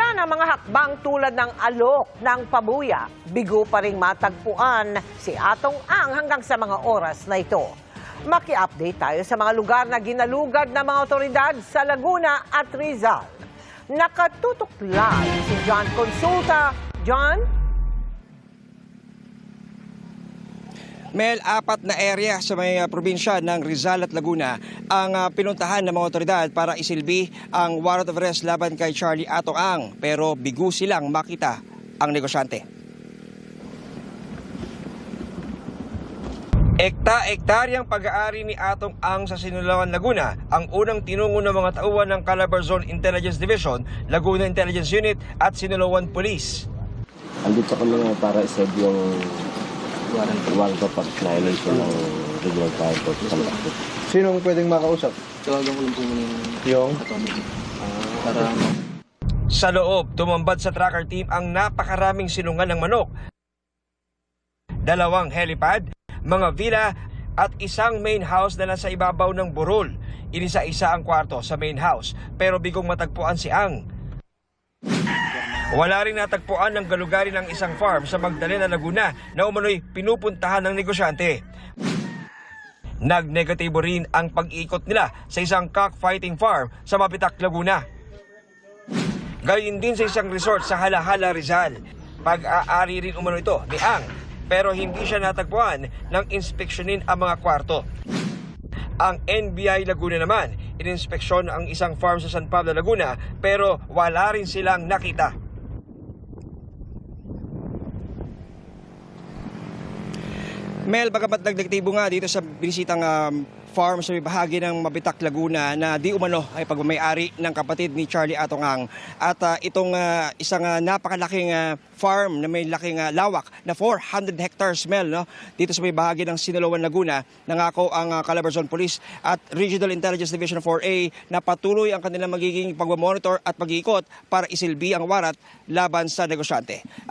Kabila ng mga hakbang tulad ng alok ng pabuya, bigo pa ring matagpuan si Atong Ang hanggang sa mga oras na ito. Maki-update tayo sa mga lugar na ginalugad ng mga otoridad sa Laguna at Rizal. Nakatutok live si John Consulta. John? Mel, 4 na area sa may probinsya ng Rizal at Laguna ang pinuntahan ng mga otoridad para isilbi ang warrant of arrest laban kay Charlie Atong Ang. Pero bigo silang makita ang negosyante. Ekta-ektaryang pag-aari ni Atong Ang sa Sinulawan, Laguna ang unang tinungo ng mga tauhan ng Calabarzon Intelligence Division, Laguna Intelligence Unit at Sinulawan Police. Andito kami para iserve yung warrant of violation ng regular fire code. Sinong pwedeng makausap? Tawagan ko lang po muna Yung? para Sa loob, tumambad sa tracker team ang napakaraming silungan ng manok, 2 helipad, mga villa at isang main house na nasa ibabaw ng burol. Inisa-isa ang kwarto sa main house pero bigong matagpuan si Ang. Wala rin natagpuan ng galugari ng isang farm sa Magdalena, Laguna na umano'y pinupuntahan ng negosyante. Nag-negatibo rin ang pag-ikot nila sa isang cockfighting farm sa Mapitak, Laguna. Gayon din sa isang resort sa Halahala, Rizal. Pag-aari rin umano ito ni Ang pero hindi siya natagpuan nang inspeksyonin ang mga kwarto. Ang NBI Laguna naman, ininspeksyon ang isang farm sa San Pablo, Laguna pero wala rin silang nakita. Mel, bagamat nagdektibo nga dito sa binisitang farm sa may bahagi ng Mabitak, Laguna na di umano ay pagmamayari ng kapatid ni Charlie Atong Ang. At itong isang napakalaking farm na may laking lawak na 400 hectares, Mel, no? Dito sa may bahagi ng Sinulawan, Laguna, nangako ang Calabarzon Police at Regional Intelligence Division 4A na patuloy ang kanilang magiging pagmamonitor at pag-iikot para isilbi ang warat laban sa negosyante.